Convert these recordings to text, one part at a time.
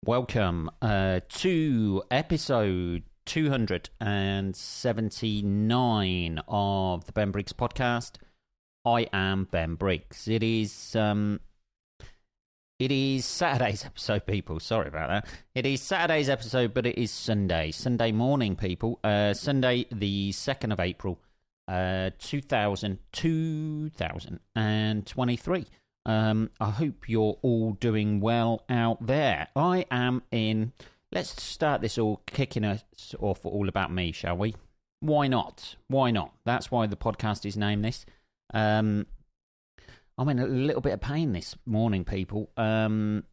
Welcome to episode 279 of the Ben Briggs podcast. I am Ben Briggs. It is Saturday's episode, people. Sorry about that. It is Saturday's episode, but it is Sunday morning, people. Sunday, the 2nd of April, 2023. I hope you're all doing well out there. I am in... Let's start this all kicking us off all about me, shall we? Why not? That's why the podcast is named this. I'm in a little bit of pain this morning, people. I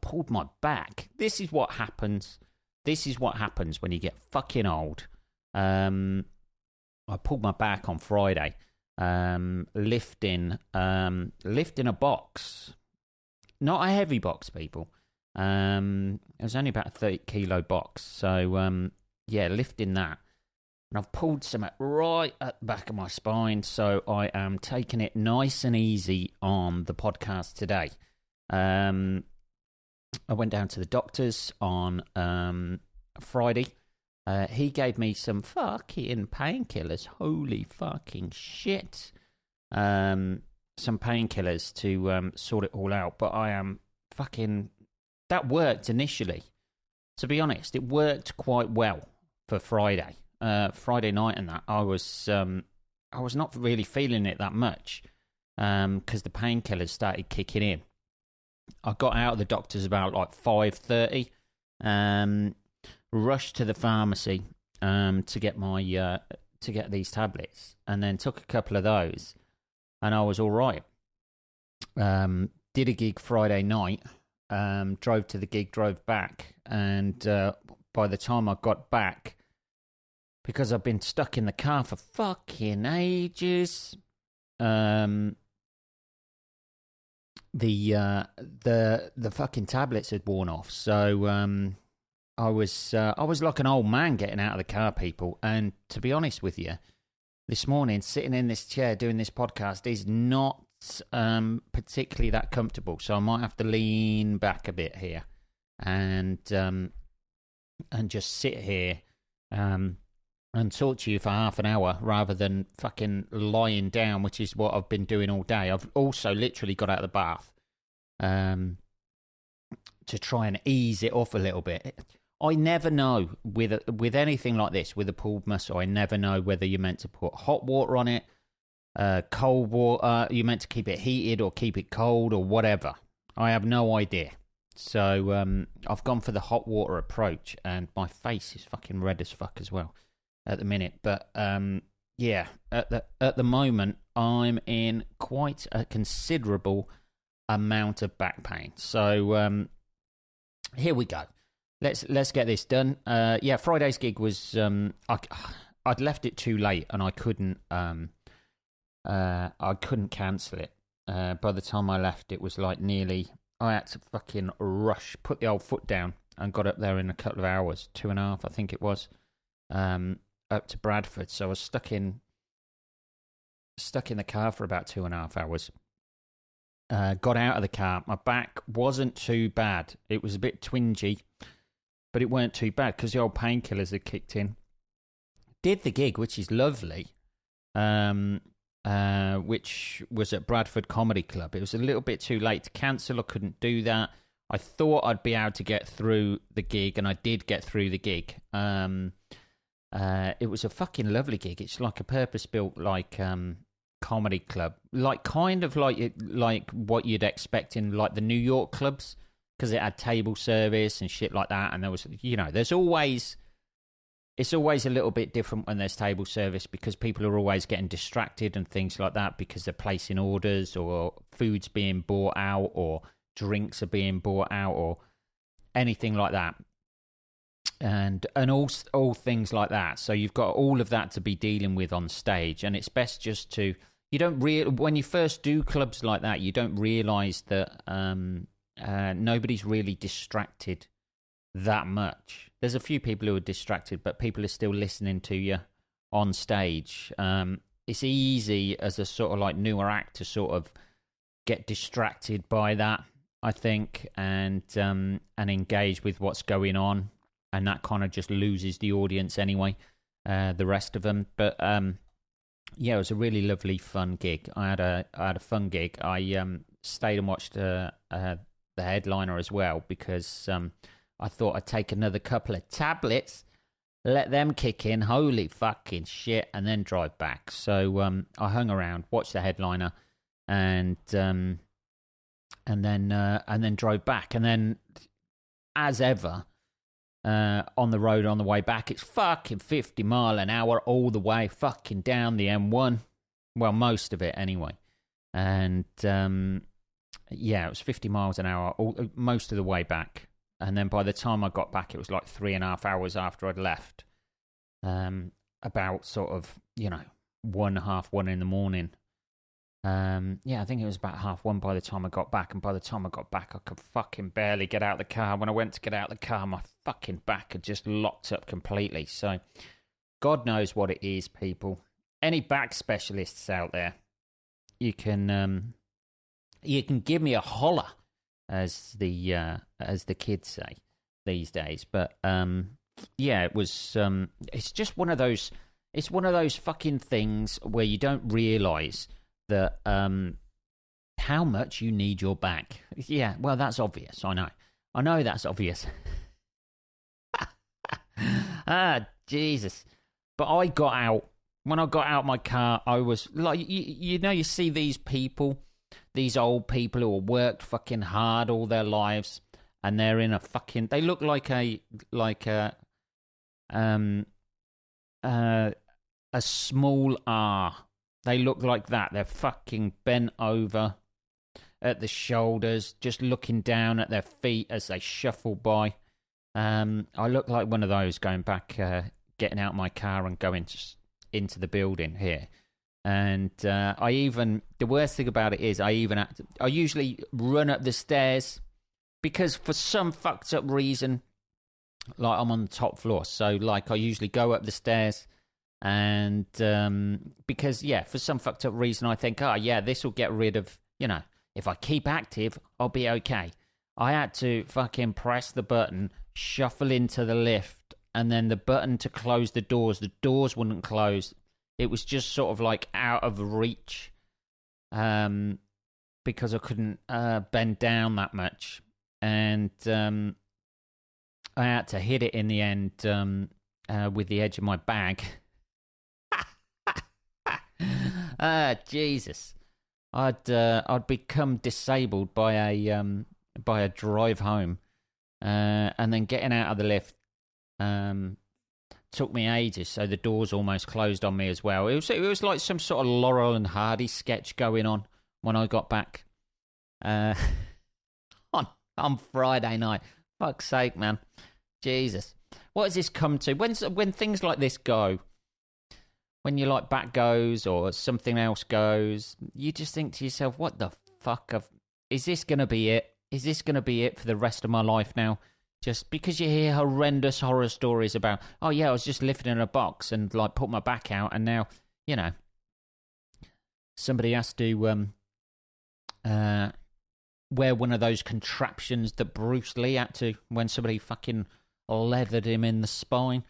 pulled my back. This is what happens. This is what happens when you get fucking old. I pulled my back on Friday. Lifting a box, not a heavy box, people. It was only about a 30-kilo box, so lifting that, and I've pulled something right at the back of my spine, so I am taking it nice and easy on the podcast today. I went down to the doctor's on Friday. He gave me some fucking painkillers. Holy fucking shit. Some painkillers to sort it all out. But I am fucking... That worked initially. To be honest, it worked quite well for Friday. Friday night and that. I was not really feeling it that much. Because the painkillers started kicking in. I got out of the doctor's about like 5:30. Rushed to the pharmacy to get these tablets, and then took a couple of those, and I was all right. Did a gig Friday night, drove to the gig, drove back, and by the time I got back, because I've been stuck in the car for fucking ages, the fucking tablets had worn off, so I was like an old man getting out of the car, people. And to be honest with you, this morning, sitting in this chair doing this podcast is not particularly that comfortable. So I might have to lean back a bit here and just sit here and talk to you for half an hour rather than fucking lying down, which is what I've been doing all day. I've also literally got out of the bath to try and ease it off a little bit. I never know with anything like this, with a pulled muscle, I never know whether you're meant to put hot water on it, cold water, you're meant to keep it heated or keep it cold or whatever. I have no idea. So I've gone for the hot water approach, and my face is fucking red as fuck as well at the minute. But at the moment, I'm in quite a considerable amount of back pain. So here we go. Let's get this done. Friday's gig was I'd left it too late, and I couldn't cancel it. By the time I left, it was like nearly... I had to fucking rush, put the old foot down, and got up there in a couple of hours, 2.5, I think it was, up to Bradford. So I was stuck in the car for about 2.5 hours. Got out of the car. My back wasn't too bad. It was a bit twingy, but it weren't too bad because the old painkillers had kicked in. Did the gig, which is lovely, which was at Bradford Comedy Club. It was a little bit too late to cancel. I couldn't do that. I thought I'd be able to get through the gig, and I did get through the gig. It was a fucking lovely gig. It's like a purpose-built, like, comedy club, like kind of like what you'd expect in like the New York clubs, because it had table service and shit like that. And there was, it's always a little bit different when there's table service, because people are always getting distracted and things like that, because they're placing orders, or food's being bought out, or drinks are being bought out, or anything like that. And all things like that. So you've got all of that to be dealing with on stage, and it's best just to, when you first do clubs like that, you don't realise that nobody's really distracted that much. There's a few people who are distracted, but people are still listening to you on stage. It's easy as a sort of like newer act to sort of get distracted by that. I think, and engage with what's going on, and that kind of just loses the audience anyway. The rest of them, but yeah, it was a really lovely, fun gig. I had a fun gig. I stayed and watched the headliner as well because I thought I'd take another couple of tablets, let them kick in, holy fucking shit, and then drive back. So I hung around, watched the headliner, and then drove back. And then, as ever, on the road on the way back, it's fucking 50 mile an hour all the way fucking down the M1. Well, most of it anyway. And yeah, it was 50 miles an hour most of the way back. And then by the time I got back, it was like 3.5 hours after I'd left. About sort of, 1:30 in the morning. Yeah, I think it was about 1:30 by the time I got back. And by the time I got back, I could fucking barely get out of the car. When I went to get out of the car, my fucking back had just locked up completely. So, God knows what it is, people. Any back specialists out there, you can give me a holler, as the kids say these days. But yeah, it was. It's just one of those. It's one of those fucking things where you don't realise that how much you need your back. Yeah, well, that's obvious. I know that's obvious. Jesus. But I got out. When I got out my car, I was like, you see these people, these old people who have worked fucking hard all their lives, and they're in a fucking, they look like a small R. They look like that. They're fucking bent over at the shoulders, just looking down at their feet as they shuffle by. I look like one of those going back, getting out my car and going into the building here. And the worst thing about it is I usually run up the stairs because for some fucked up reason, like I'm on the top floor. So like I usually go up the stairs and because, yeah, for some fucked up reason, I think, this will get rid of, if I keep active, I'll be okay. I had to fucking press the button, shuffle into the lift, and then the button to close the doors wouldn't close. It was just sort of like out of reach because I couldn't bend down that much. And I had to hit it in the end with the edge of my bag. Jesus. I'd become disabled by a drive home. And then getting out of the lift took me ages, so the doors almost closed on me as well. It was like some sort of Laurel and Hardy sketch going on when I got back on Friday night. Fuck's sake, man. Jesus. What has this come to? When things like this go, when your back goes or something else goes, you just think to yourself, what the fuck is this going to be it? Is this going to be it for the rest of my life now? Just because you hear horrendous horror stories about, oh yeah, I was just lifting in a box and put my back out, and now, somebody has to wear one of those contraptions that Bruce Lee had to when somebody fucking leathered him in the spine.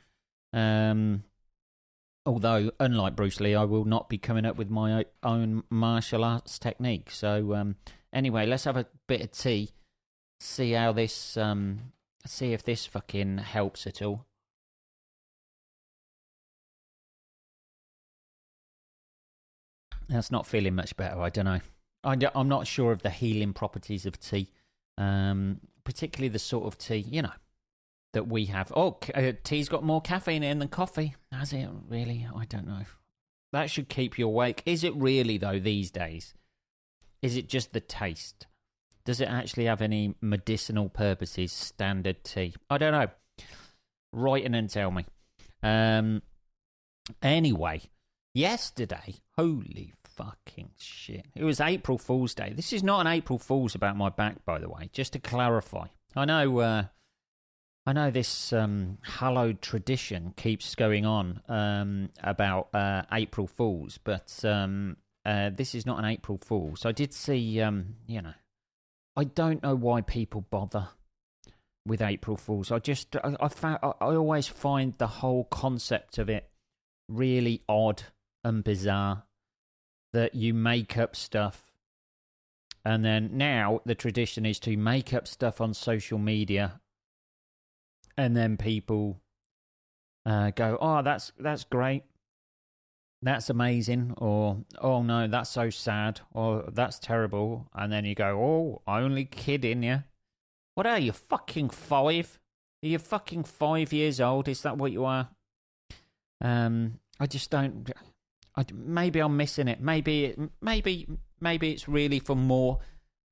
Although, unlike Bruce Lee, I will not be coming up with my own martial arts technique. So, anyway, let's have a bit of tea. See how this, see if this fucking helps at all. That's not feeling much better, I don't know. I'm not sure of the healing properties of tea. Particularly the sort of tea, that we have. Oh, tea's got more caffeine in than coffee. Has it really? I don't know. That should keep you awake. Is it really, though, these days? Is it just the taste? Does it actually have any medicinal purposes, standard tea? I don't know. Write in and tell me. Anyway, yesterday, holy fucking shit. It was April Fool's Day. This is not an April Fool's about my back, by the way, just to clarify. I know this hallowed tradition keeps going on about April Fools, but this is not an April Fool. So I did see, I don't know why people bother with April Fools. I always find the whole concept of it really odd and bizarre, that you make up stuff, and then now the tradition is to make up stuff on social media, and then people go, "Oh, that's great, that's amazing," or "Oh no, that's so sad," or "That's terrible," and then you go, "Oh, only kidding, yeah." What are you, fucking 5? Are you fucking 5 years old? Is that what you are? I just don't. Maybe I'm missing it. Maybe it's really for more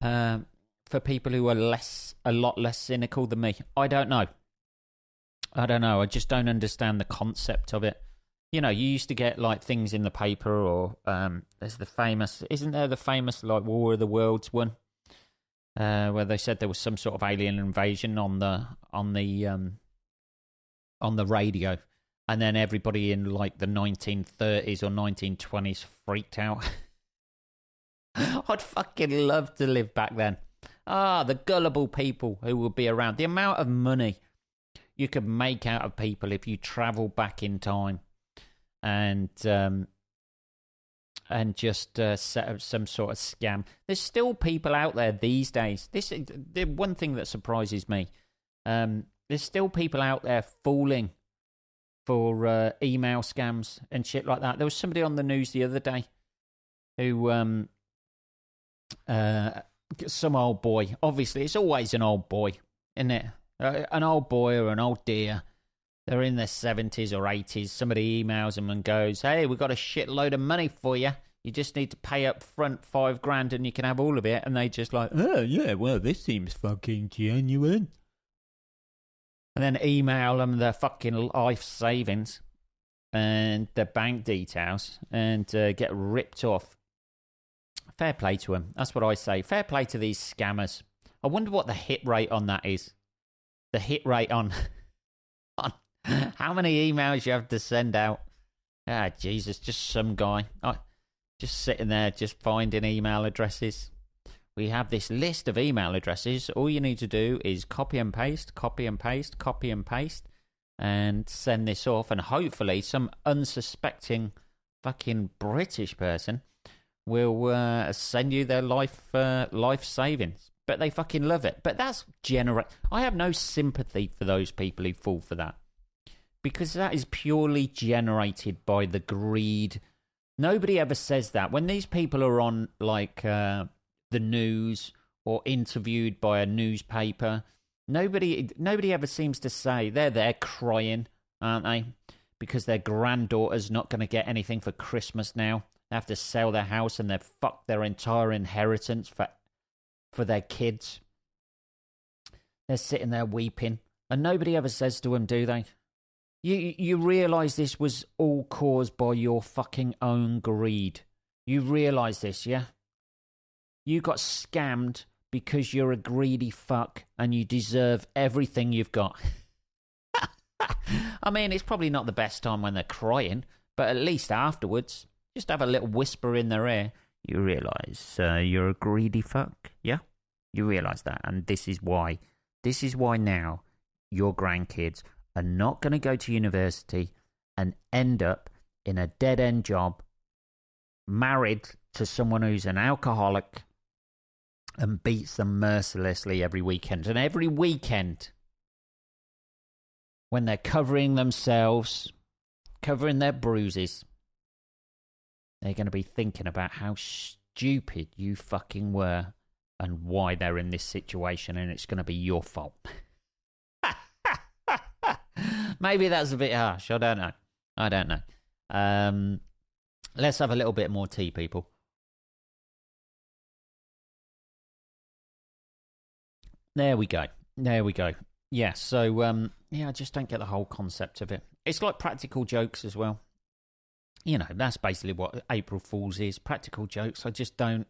for people who are a lot less cynical than me. I don't know. I just don't understand the concept of it. You know, you used to get like things in the paper, or isn't there the famous like War of the Worlds one, where they said there was some sort of alien invasion on the radio, and then everybody in like the 1930s or 1920s freaked out. I'd fucking love to live back then. The gullible people who would be around. The amount of money you could make out of people if you travel back in time and just set up some sort of scam. There's still people out there these days. The one thing that surprises me. There's still people out there falling for email scams and shit like that. There was somebody on the news the other day who, some old boy. Obviously, it's always an old boy, isn't it? An old boy or an old dear. They're in their 70s or 80s. Somebody emails them and goes, "Hey, we've got a shitload of money for you. You just need to pay up front $5,000 and you can have all of it." And they just like, "Oh, yeah, well, this seems fucking genuine." And then email them their fucking life savings and their bank details and get ripped off. Fair play to them. That's what I say. Fair play to these scammers. I wonder what the hit rate on that is. The hit rate on how many emails you have to send out. Jesus, just some guy. Just sitting there, just finding email addresses. We have this list of email addresses. All you need to do is copy and paste, copy and paste, copy and paste, and send this off. And hopefully some unsuspecting fucking British person will send you their life savings. But they fucking love it. But that's I have no sympathy for those people who fall for that. Because that is purely generated by the greed. Nobody ever says that. When these people are on, like, the news or interviewed by a newspaper, nobody ever seems to say they're there crying, aren't they? Because their granddaughter's not going to get anything for Christmas now. They have to sell their house and they've fucked their entire inheritance for their kids. They're sitting there weeping. And nobody ever says to them, do they? You realise this was all caused by your fucking own greed. You realise this, yeah? You got scammed because you're a greedy fuck and you deserve everything you've got. I mean, it's probably not the best time when they're crying, but at least afterwards, just have a little whisper in their ear. You realise you're a greedy fuck, yeah? You realise that, and this is why. This is why now your grandkids are not going to go to university and end up in a dead-end job, married to someone who's an alcoholic and beats them mercilessly every weekend. And every weekend, when they're covering themselves, covering their bruises, they're going to be thinking about how stupid you fucking were and why they're in this situation, and it's going to be your fault. Maybe that's a bit harsh. I don't know. Let's have a little bit more tea, people. There we go. Yeah, so, I just don't get the whole concept of it. It's like practical jokes as well. You know, that's basically what April Fool's is. Practical jokes. I just don't...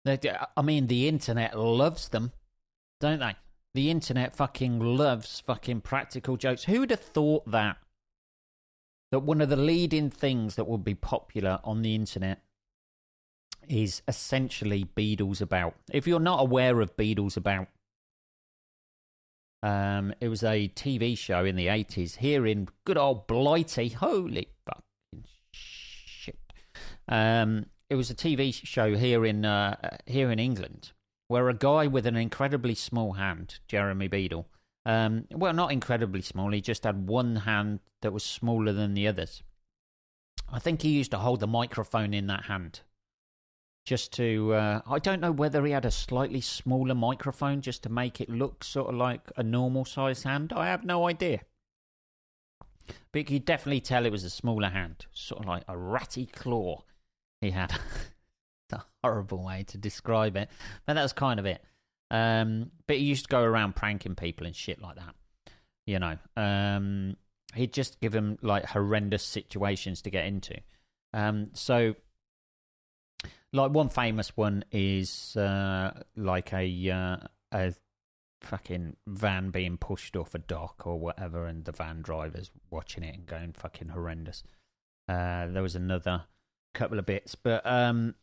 I mean, the internet loves them, don't they? The internet fucking loves fucking practical jokes. Who would have thought that? That one of the leading things that would be popular on the internet is essentially Beadles About. If you're not aware of Beadles About, it was a TV show in the 80s here in good old Blighty. Holy fucking shit. It was a TV show here in England where a guy with an incredibly small hand, Jeremy Beadle, well, not incredibly small, he just had one hand that was smaller than the others. I think he used to hold the microphone in that hand. Just to, I don't know whether he had a slightly smaller microphone just to make it look sort of like a normal size hand. I have no idea. But you could definitely tell it was a smaller hand. Sort of like a ratty claw he had. It's a horrible way to describe it. But that's kind of it. But he used to go around pranking people and shit like that. You know. He'd just give him like horrendous situations to get into. So... like one famous one is like a fucking van being pushed off a dock or whatever, and the van driver's watching it and going fucking horrendous. There was another couple of bits, but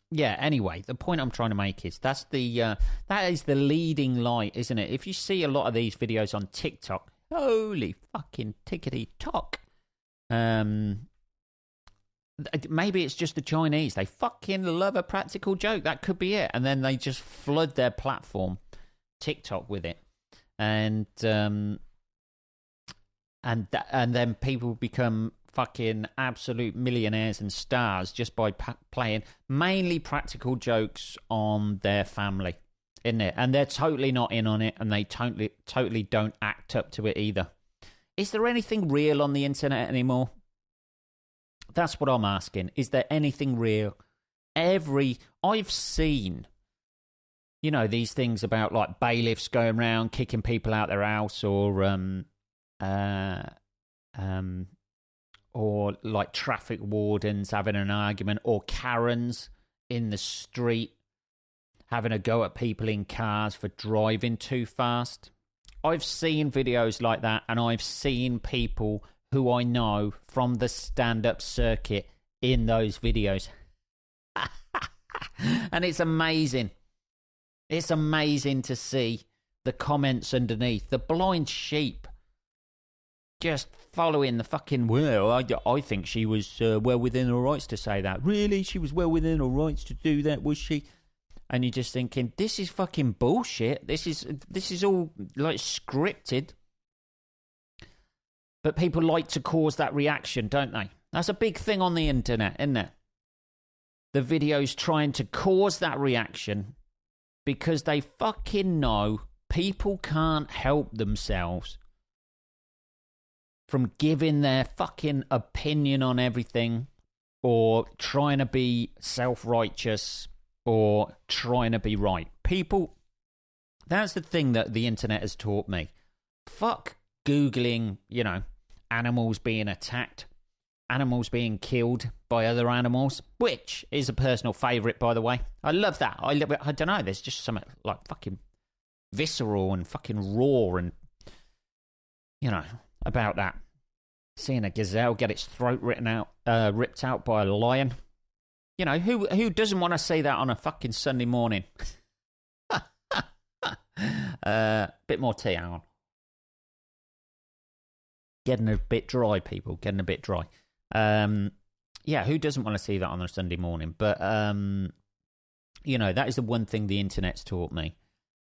yeah. Anyway, the point I'm trying to make is that is the leading light, isn't it? If you see a lot of these videos on TikTok, holy fucking tickety tock. Maybe it's just the Chinese. They fucking love a practical joke. That could be it. And then they just flood their platform, TikTok, with it. And then people become fucking absolute millionaires and stars just by playing mainly practical jokes on their family, isn't it? And they're totally not in on it, and they totally don't act up to it either. Is there anything real on the internet anymore? That's what I'm asking. Is there anything real? I've seen, you know, these things about like bailiffs going around kicking people out their house, or like traffic wardens having an argument, or Karens in the street having a go at people in cars for driving too fast. I've seen videos like that, and I've seen people who I know from the stand-up circuit in those videos. And it's amazing. It's amazing to see the comments underneath. The blind sheep just following the fucking... Well, I think she was well within her rights to say that. Really? She was well within her rights to do that, was she? And you're just thinking, this is fucking bullshit. This is all like scripted. But people like to cause that reaction, don't they? That's a big thing on the internet, isn't it? The videos trying to cause that reaction because they fucking know people can't help themselves from giving their fucking opinion on everything, or trying to be self-righteous, or trying to be right. People, that's the thing that the internet has taught me. Fuck Googling, you know, animals being attacked, animals being killed by other animals, which is a personal favourite, by the way. I love that. I don't know, there's just something like fucking visceral and fucking raw and, you know, about that. Seeing a gazelle get its throat ripped out by a lion. You know, who doesn't want to see that on a fucking Sunday morning? Bit more tea, hang on. Getting a bit dry, people. Getting a bit dry. Yeah, who doesn't want to see that on a Sunday morning? But, you know, that is the one thing the internet's taught me,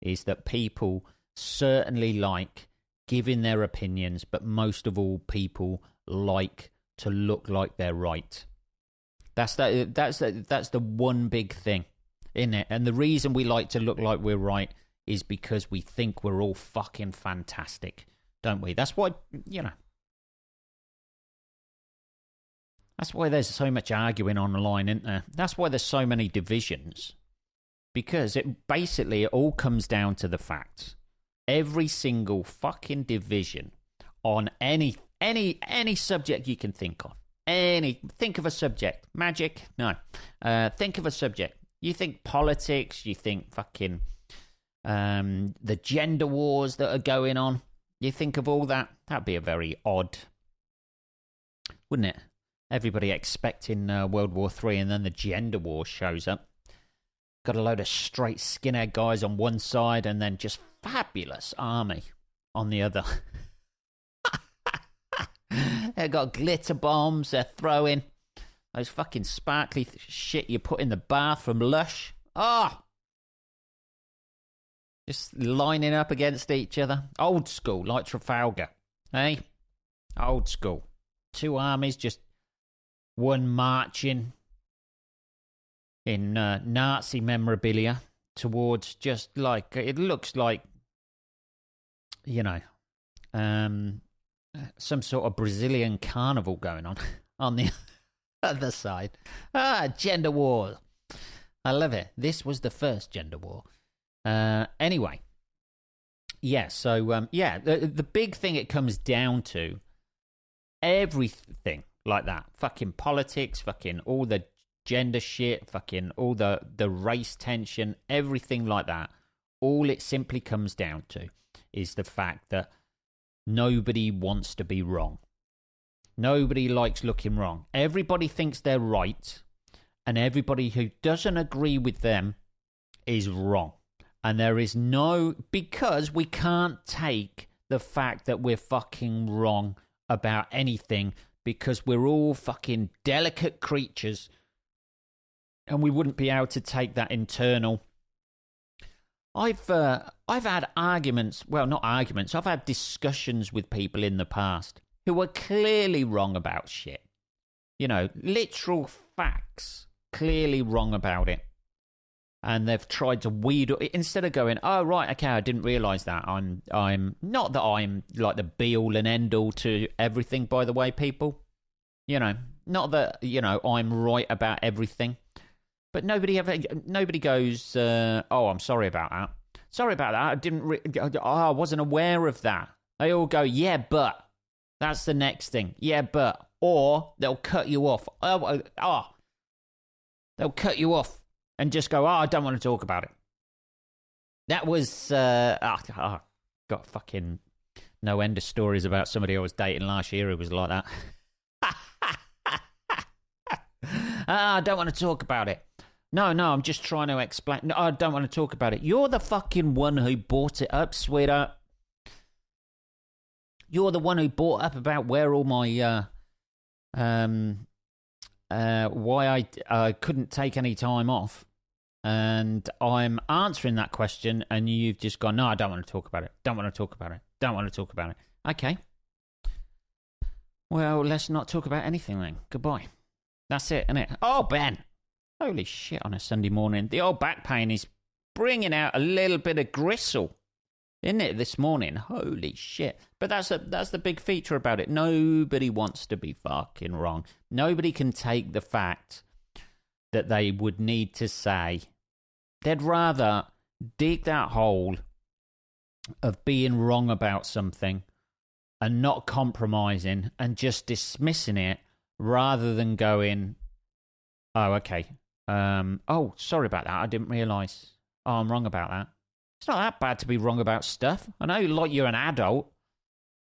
is that people certainly like giving their opinions, but most of all, people like to look like they're right. That's the one big thing, isn't it? And the reason we like to look like we're right is because we think we're all fucking fantastic, don't we? That's why, you know, that's why there's so much arguing online, isn't there? That's why there's so many divisions. Because it all comes down to the fact, every single fucking division on any subject you can think of. Think of a subject. Magic? No. Think of a subject. You think politics, you think fucking the gender wars that are going on. You think of all that. That'd be a very odd, wouldn't it? Everybody expecting World War III, and then the gender war shows up. Got a load of straight skinhead guys on one side and then just fabulous army on the other. They've got glitter bombs they're throwing. Those fucking sparkly shit you put in the bath from Lush. Just lining up against each other. Old school, like Trafalgar. Hey? Old school. Two armies, just one marching in Nazi memorabilia towards just like, it looks like, some sort of Brazilian carnival going on the other side. Gender war. I love it. This was the first gender war. Anyway. Yeah, so, the big thing it comes down to, everything like that, fucking politics, fucking all the gender shit, fucking all the race tension, everything like that, all it simply comes down to is the fact that nobody wants to be wrong. Nobody likes looking wrong. Everybody thinks they're right, and everybody who doesn't agree with them is wrong. And there is because we can't take the fact that we're fucking wrong about anything, because we're all fucking delicate creatures, and we wouldn't be able to take that internal. I've had arguments, well, not arguments, I've had discussions with people in the past who were clearly wrong about shit. Literal facts, clearly wrong about it. And they've tried to weed instead of going, oh right, okay, I didn't realise that. I'm not that I'm like the be all and end all to everything, by the way, people. Not that, I'm right about everything. But nobody goes, oh, I'm sorry about that. Sorry about that. I wasn't aware of that. They all go, yeah, but. That's the next thing. Yeah, but. Or they'll cut you off. They'll cut you off and just go, I don't want to talk about it. That was, got fucking no end of stories about somebody I was dating last year who was like that. I don't want to talk about it. No, I'm just trying to explain. No, I don't want to talk about it. You're the fucking one who brought it up, sweetheart. You're the one who brought up about where all my, why I couldn't take any time off. And I'm answering that question, and you've just gone, no, I don't want to talk about it. Don't want to talk about it. Don't want to talk about it. Okay. Well, let's not talk about anything then. Goodbye. That's it, innit? Oh, Ben. Holy shit, on a Sunday morning. The old back pain is bringing out a little bit of gristle, isn't it, this morning? Holy shit. But that's the big feature about it. Nobody wants to be fucking wrong. Nobody can take the fact that they would need to say. They'd rather dig that hole of being wrong about something and not compromising and just dismissing it rather than going, oh, okay. Oh, sorry about that. I didn't realise. Oh, I'm wrong about that. It's not that bad to be wrong about stuff. I know, like, you're an adult.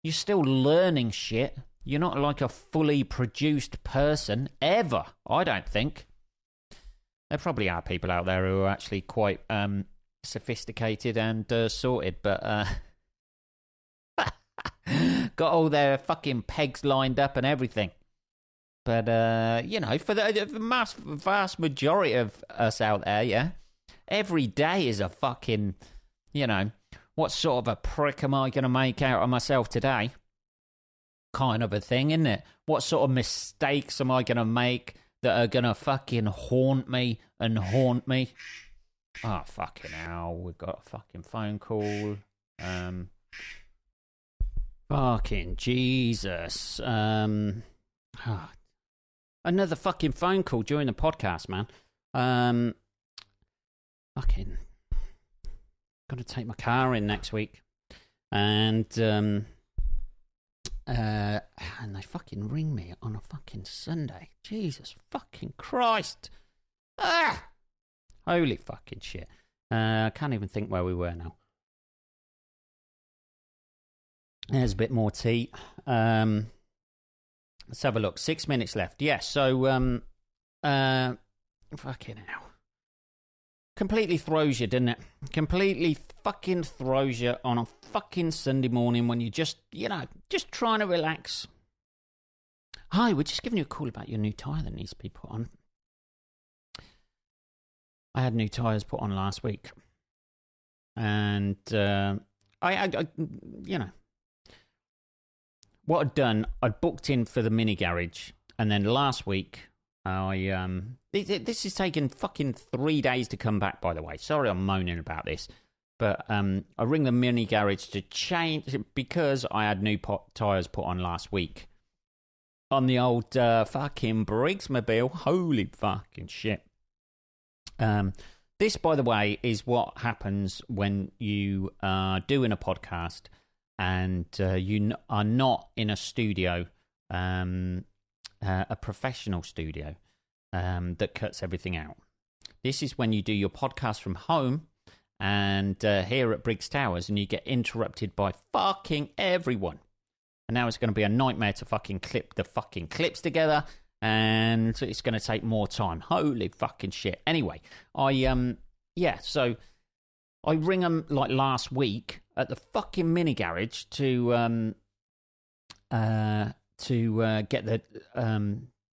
You're still learning shit. You're not like a fully produced person, ever, I don't think. There probably are people out there who are actually quite sophisticated and sorted, but got all their fucking pegs lined up and everything. But, for the vast majority of us out there, yeah, every day is a fucking, what sort of a prick am I going to make out of myself today? Kind of a thing, isn't it? What sort of mistakes am I going to make that are going to fucking haunt me and haunt me? Oh, fucking hell, we've got a fucking phone call. Fucking Jesus. Another fucking phone call during the podcast, man. Fucking got to take my car in next week, and they fucking ring me on a fucking Sunday. Jesus fucking Christ! Holy fucking shit! I can't even think where we were now. There's a bit more tea. Let's have a look. 6 minutes left. Yeah, so, fucking hell. completely throws you, doesn't it? Completely fucking throws you on a fucking Sunday morning when you're just, just trying to relax. Hi, we're just giving you a call about your new tyre that needs to be put on. I had new tyres put on last week. And, I what I'd done, I'd booked in for the mini garage. And then last week, this is taking fucking 3 days to come back, by the way. Sorry I'm moaning about this. But I ring the mini garage to change, because I had new tyres put on last week. On the old fucking Briggs mobile. Holy fucking shit. This, by the way, is what happens when you are doing a podcast and you are not in a studio, a professional studio that cuts everything out. This is when you do your podcast from home and here at Briggs Towers, and you get interrupted by fucking everyone. And now it's going to be a nightmare to fucking clip the fucking clips together, and it's going to take more time. Holy fucking shit. Anyway, so I ring them like last week at the fucking mini garage to get the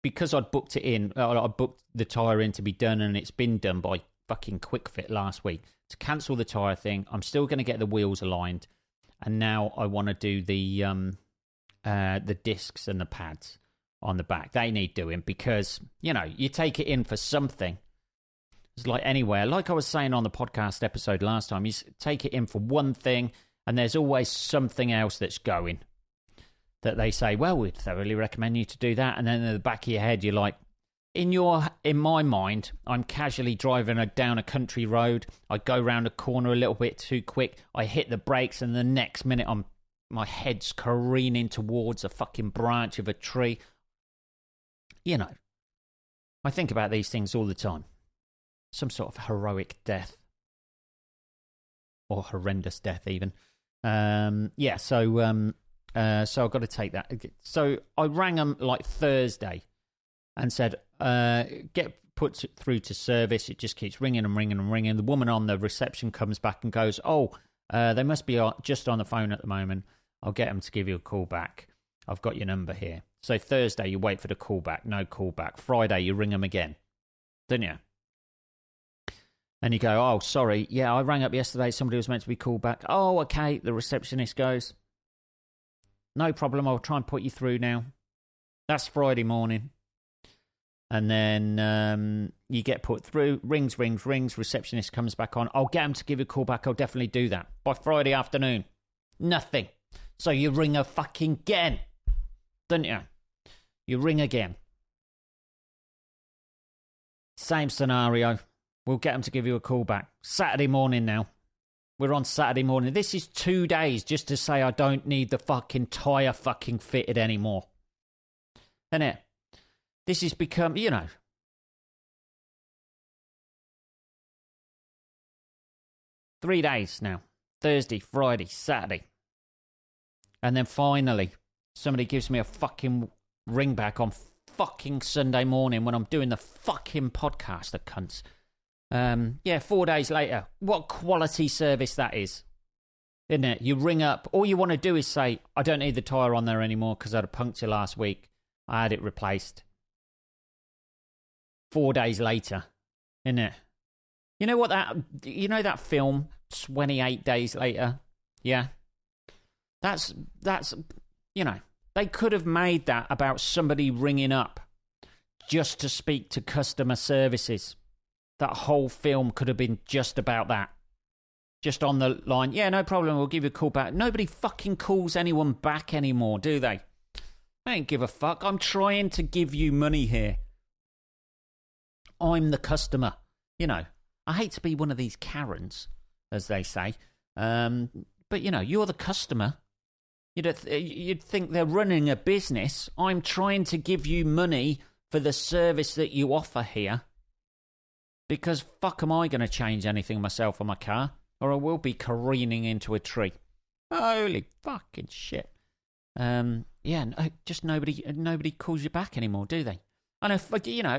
because I'd booked it in. I booked the tyre in to be done, and it's been done by fucking Quick Fit last week. To cancel the tyre thing, I'm still going to get the wheels aligned, and now I want to do the discs and the pads on the back. They need doing because, you take it in for something. It's like anywhere. Like I was saying on the podcast episode last time, you take it in for one thing and there's always something else that's going. That they say, well, we'd thoroughly recommend you to do that. And then in the back of your head, you're like, in my mind, I'm casually driving down a country road. I go round a corner a little bit too quick. I hit the brakes and the next minute my head's careening towards a fucking branch of a tree. I think about these things all the time. Some sort of heroic death. Or horrendous death, even. So I've got to take that. So I rang them like Thursday and said, get put through to service. It just keeps ringing and ringing and ringing. The woman on the reception comes back and goes, they must be just on the phone at the moment. I'll get them to give you a call back. I've got your number here. So Thursday, you wait for the call back. No call back. Friday, you ring them again. Didn't you? And you go, oh, sorry. Yeah, I rang up yesterday. Somebody was meant to be called back. Oh, okay. The receptionist goes, no problem. I'll try and put you through now. That's Friday morning. And then you get put through. Rings. Receptionist comes back on. I'll get him to give you a call back. I'll definitely do that. By Friday afternoon. Nothing. So you ring her fucking again. Don't you? You ring again. Same scenario. We'll get them to give you a call back. Saturday morning now. We're on Saturday morning. This is 2 days just to say I don't need the fucking tyre fucking fitted anymore. Isn't it? This has become, 3 days now. Thursday, Friday, Saturday. And then finally, somebody gives me a fucking ring back on fucking Sunday morning when I'm doing the fucking podcast, the cunts. 4 days later. What quality service that is. Isn't it? You ring up. All you want to do is say, I don't need the tyre on there anymore because I had a puncture last week. I had it replaced. 4 days later. Isn't it? You know that film, 28 Days Later? Yeah. That's they could have made that about somebody ringing up just to speak to customer services. That whole film could have been just about that. Just on the line, yeah, no problem, we'll give you a call back. Nobody fucking calls anyone back anymore, do they? I don't give a fuck. I'm trying to give you money here. I'm the customer. I hate to be one of these Karens, as they say. But, you're the customer. You'd think they're running a business. I'm trying to give you money for the service that you offer here. Because fuck am I going to change anything myself on my car? Or I will be careening into a tree. Holy fucking shit. Just nobody calls you back anymore, do they? And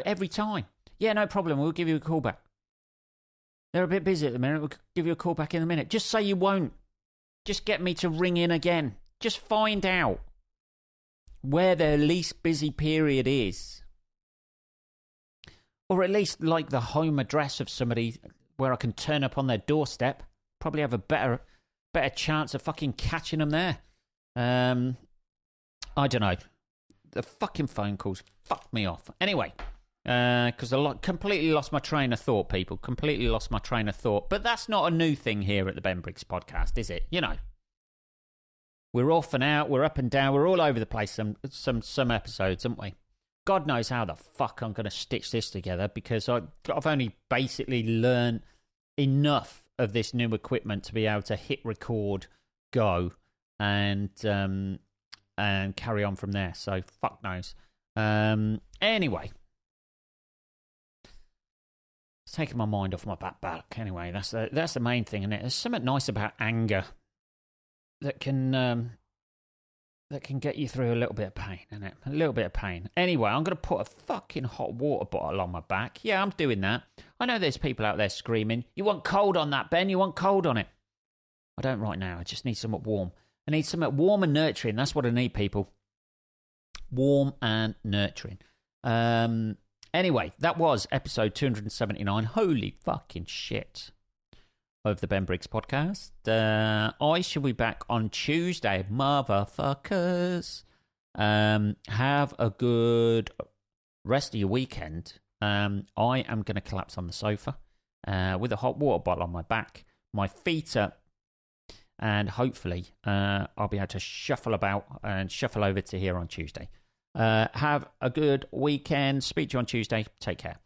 every time. Yeah, no problem, we'll give you a call back. They're a bit busy at the minute. We'll give you a call back in a minute. Just say you won't. Just get me to ring in again. Just find out where their least busy period is. Or at least like the home address of somebody where I can turn up on their doorstep. Probably have a better chance of fucking catching them there. I don't know. The fucking phone calls fucked me off. Anyway, because I completely lost my train of thought, people. Completely lost my train of thought. But that's not a new thing here at the Ben Briggs podcast, is it? You know. We're off and out, we're up and down, we're all over the place some episodes, aren't we? God knows how the fuck I'm going to stitch this together, because I've only basically learned enough of this new equipment to be able to hit record, go, and carry on from there. So fuck knows. Anyway, it's taking my mind off my back. Anyway, that's the main thing, isn't it? There's something nice about anger that can get you through a little bit of pain, isn't it? A little bit of pain. Anyway, I'm going to put a fucking hot water bottle on my back. Yeah, I'm doing that. I know there's people out there screaming, "You want cold on that, Ben? You want cold on it?" I don't right now. I just need something warm. I need something warm and nurturing. That's what I need, people. Warm and nurturing. Anyway, that was episode 279. Holy fucking shit. Of the Ben Briggs podcast. I shall be back on Tuesday, motherfuckers. Have a good rest of your weekend. I am going to collapse on the sofa with a hot water bottle on my back, my feet up, and hopefully I'll be able to shuffle about and shuffle over to here on Tuesday. Have a good weekend. Speak to you on Tuesday. Take care.